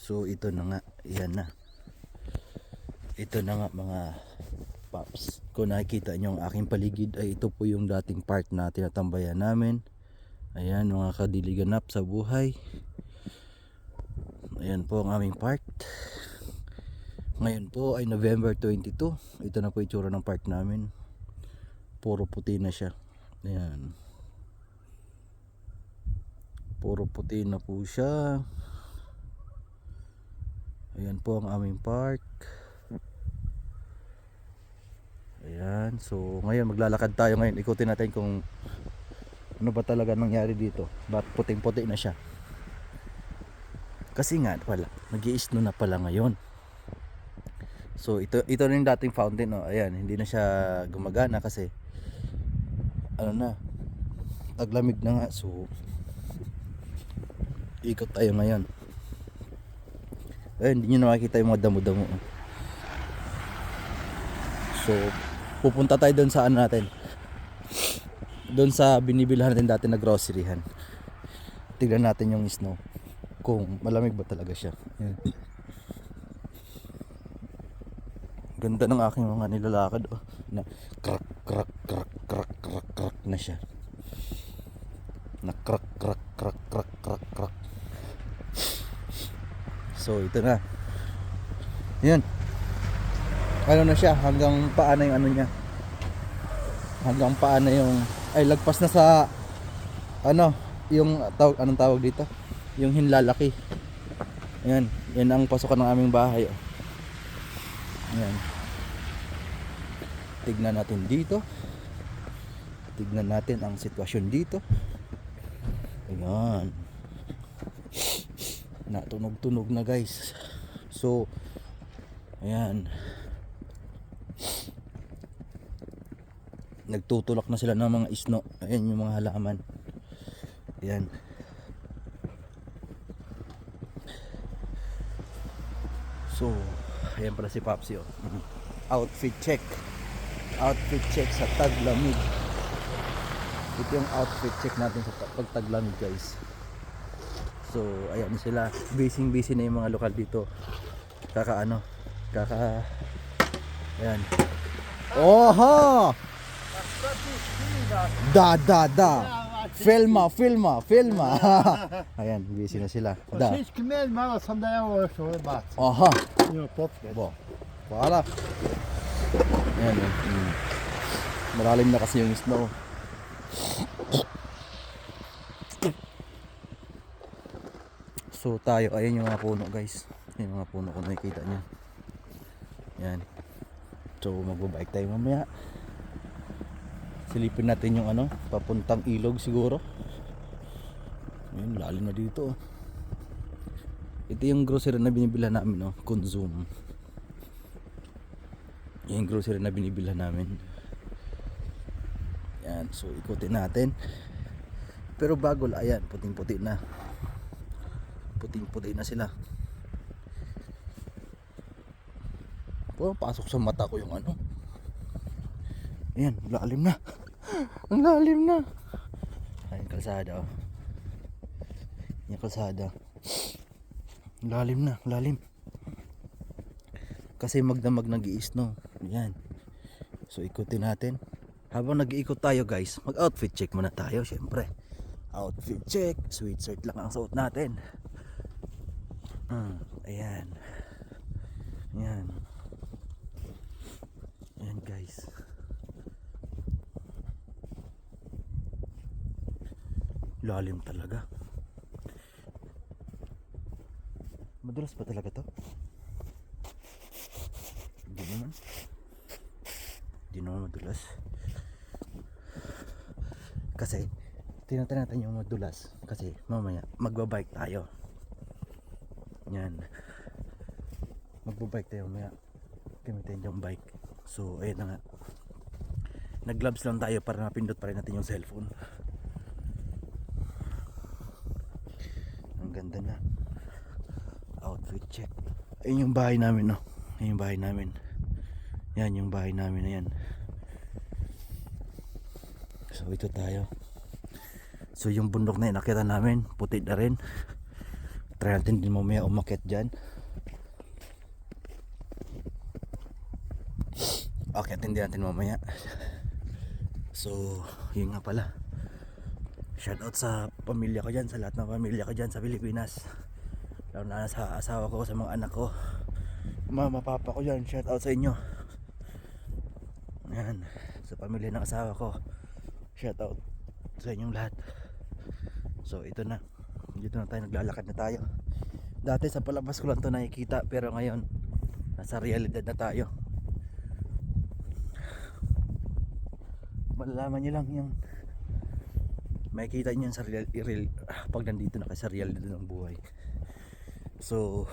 So ito na nga, yan na. Ito na nga mga paps. Kung nakikita nyo ang aking paligid ay ito po yung dating part na tinatambayan namin. Ayan mga kadiliganap sa buhay. Ayan po ang aming part. Ngayon po ay November 22. Ito na po itsura ng part namin. Puro puti na siya. Ayan. Puro puti na po siya. Ayan po ang aming park. Ayan. So ngayon maglalakad tayo ngayon. Ikutin natin kung ano ba talaga nangyari dito. Ba't puting puti na siya. Kasi nga pala nag-i-snow na pala ngayon. So ito na yung dating fountain, oh. Ayan, hindi na siya gumagana kasi ano na, taglamig na nga. So ikot tayo ngayon. Ayun, hindi nyo na makikita yung mga damo-damo. So pupunta tayo doon sa ano natin, doon sa binibilhan natin dati na groceryhan. Tignan natin yung snow, kung malamig ba talaga siya. Ayan. Ganda ng aking mga nilalakad, oh. Na crack crack crack crack crack crack na siya. Na crack crack crack crack crack crack. So ito na. Yan. Ano na siya, hanggang paa na yung ano niya. Hanggang paa na yung ay lagpas na sa ano, yung tawag, anong tawag dito? Yung hinlalaki. Yan, yan ang pasukan ng aming bahay, oh. Ayan. Tignan natin dito. Tignan natin ang sitwasyon dito. Ayan. Natunog-tunog na, guys. So ayan. Nagtutulak na sila ng mga snow. Ayan yung mga halaman. Ayan. So ayan pala si Papsi, oh. Outfit check. Outfit check sa taglamig. Ito yung outfit check natin sa pagtaglamig, guys. So ayan sila. Busy na yung mga lokal dito. Ayan. Oha! Da. Filma. Ayan, busy na sila. Da. Всички мен мама съм да я лъжа, бат. Aha. Има попка. Bo. Wala. Ayan. Malalim na kasi yung snow. So tayo, ayan yung mga puno, guys. Yung mga puno kung nakikita nyo. Ayan. So magbabike tayo mamaya. Silipin natin yung ano, papuntang ilog siguro. Ayan, lalim na dito, oh. Ito yung grocery na binibilhan namin, oh, Consume. Yung grocery na binibilhan namin. Ayan, so ikutin natin. Pero bago, ayan, puting-puti na. Puting-puti na sila. Oh, pasok sa mata ko yung ano. Ayan, lalim na. Ang lalim na. Ayan, kalsada, oh. Yung kalsada. Lalim na, lalim. Kasi magdamag nag-i-snow. Ayan. So ikutin natin. Habang nag-iikot tayo, guys, mag-outfit check muna tayo, syempre. Outfit check. Sweatshirt lang ang suot natin. Ayan. Ayan. Ayan, guys. Lalim talaga. Madulas pa talaga to? Hindi naman madulas. Kasi tinatry natin yung madulas kasi mamaya magbabike tayo. Yan. Magbabike tayo mamaya. Gamitin yung bike. So ayun na nga. Nag-gloves lang tayo para napindot pa rin natin yung cellphone. Ang ganda na. Outfit check. Ayun yung bahay namin, no. Ayun yung bahay namin. Yan yung bahay namin na yan. So ito tayo. So yung bundok na yun nakita namin, puti na rin. Try natin din mamaya umakyat dyan. Akyatin din natin mamaya. So, yun nga pala. Shoutout sa pamilya ko dyan, sa lahat ng pamilya ko dyan sa Pilipinas. Lalo na sa asawa ko, sa mga anak ko, mama, papa ko dyan. Shoutout sa inyo. Yan, sa pamilya ng asawa ko. Shoutout sa inyong lahat. So, ito na. Dito na tayo, naglalakad na tayo. Dati sa palabas ko lang ito nakikita, pero ngayon nasa realidad na tayo. Malalaman nyo lang yung makikita nyo sa pag nandito na kayo sa realidad ng buhay. So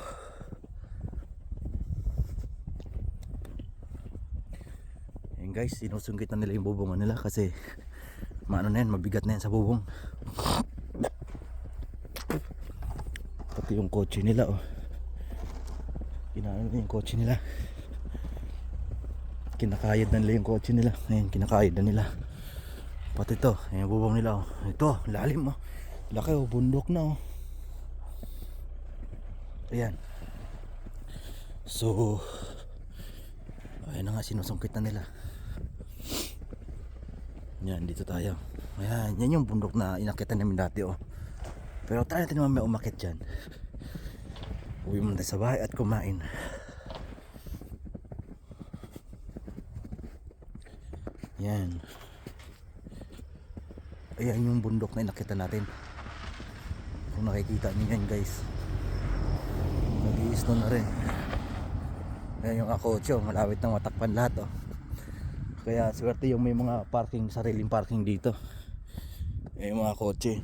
yun guys, sinusungkit na nila yung bubungan nila kasi maano na yan, mabigat na yan sa bubong. Pati yung kotse nila, oh, yung kotse nila, kinakayod na nila yung kotse nila. Ngayon kinakayod na nila. Pati ito, yung bubong nila, oh. Ito, lalim, oh. Laki, oh, bundok na, oh. Ayan. So ayan na nga, sinusungkit na nila. Yan, dito tayo. Ayan, yan yung bundok na inakyatan namin dati, oh. Pero try natin naman may umakyat dyan. Uwi muna tayo sa bahay at kumain. Yan. Ayan yung bundok na inakyatan natin. Kung nakikita nyo yan guys, nag-i-snow na rin. Ayan yung akotso, malawit ng matakpan lahat, oh. Kaya swerte yung may mga parking, sariling parking dito. Ayan yung mga kotse.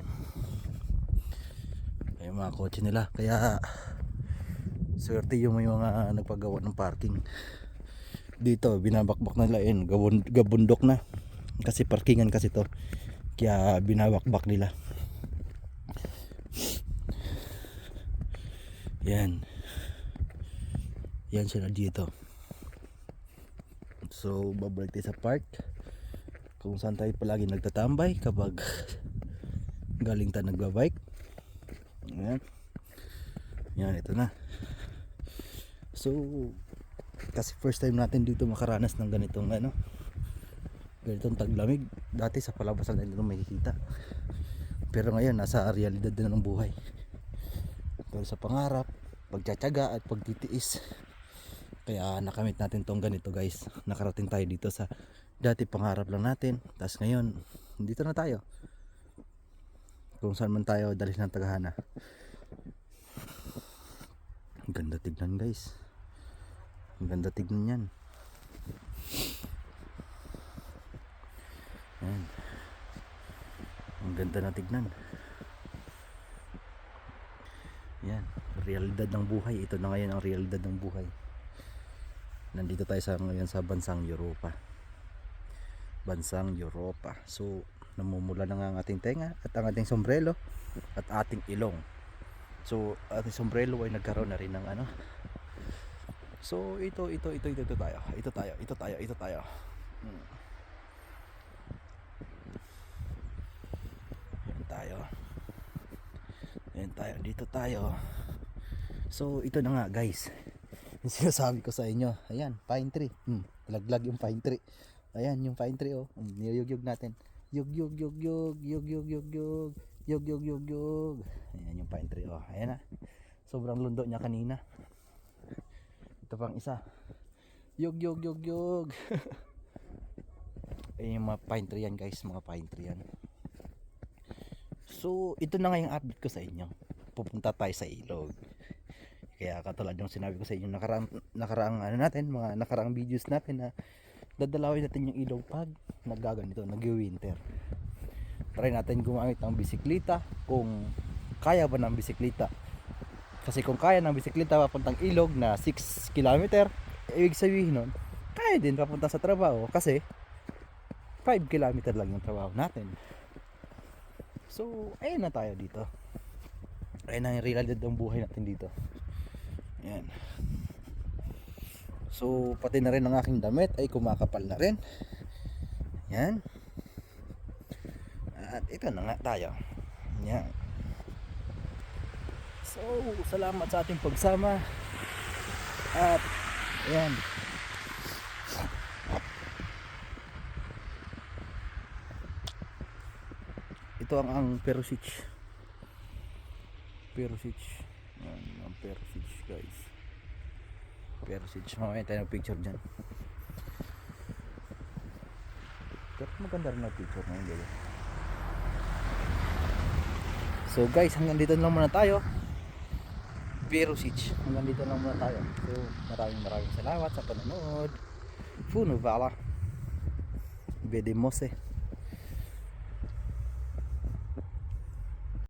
Ayan yung mga kotse nila. Kaya swerte yung may mga nagpagawa ng parking. Dito binabakbak nila, yun, gabundok na. Kasi parkingan kasi to. Kaya binabakbak nila. Yan. Yan sila dito. So babalik tayo sa park, kung saan tayo palagi nagtatambay kapag galing tayo nagbabike. Yan. Yan, ito na. So kasi first time natin dito makaranas ng ganitong ganitong taglamig. Dati sa palabasan lang dito makikita, pero ngayon nasa realidad na ng buhay. Pero sa pangarap, pagtsatsaga at pagtitiis, kaya nakamit natin tong ganito guys. Nakarating tayo dito sa dati pangarap lang natin, tapos ngayon dito na tayo kung saan man tayo dalhin ng tagahana. Ang ganda tignan guys, ang ganda tignan yan. Yan, ang ganda na tignan. Yan, realidad ng buhay. Ito na ngayon ang realidad ng buhay. Nandito tayo ngayon sa bansang Europa. Bansang Europa. So namumula na nga ang ating tenga at ang ating sombrero at ating ilong. So ating sombrero ay nagkaroon na rin ng So ito tayo. Ito tayo. Ayan tayo, dito tayo. So ito na nga guys, yung sinasabi ko sa inyo. Ayan, pine tree. Laglag yung pine tree. Ayan yung pine tree, oh. Niyugyug natin. Yug. Ayan yung pine tree, oh. Ayan na. Sobrang lundo niya kanina. Ito pang isa. Yug. Ayan yung mga pine tree yan guys, mga pine tree yan. So ito na nga yung update ko sa inyo. Pupunta tayo sa ilog. Kaya katulad yung sinabi ko sa inyo nakaraang mga nakaraang videos natin na dadalawin natin yung ilog pag naggaganito, nag-winter. Try natin gumamit ng bisikleta kung kaya ba ng bisikleta. Kasi kung kaya ng bisikleta papuntang ilog na 6 km, ibig sabihin nun, kaya din papunta sa trabaho kasi 5 km lang yung trabaho natin. So ayun na tayo dito. Ayun na yung realidad ng buhay natin dito. Ayan. So pati na rin ang aking damit ay kumakapal na rin. Ayan. At ito na nga tayo. Ayan. So, salamat sa ating pagsama. At, ayan. Ito ang Perosic. Perosic. Ayan, ang Perosic guys. Perosic. Mamaya tayo ng picture dyan. Pero maganda rin ang picture na yun. So guys, hanggang dito lang muna tayo. Perosic. Hanggang dito lang muna tayo. So maraming salamat sa panonood. Funo vala. Vedemose.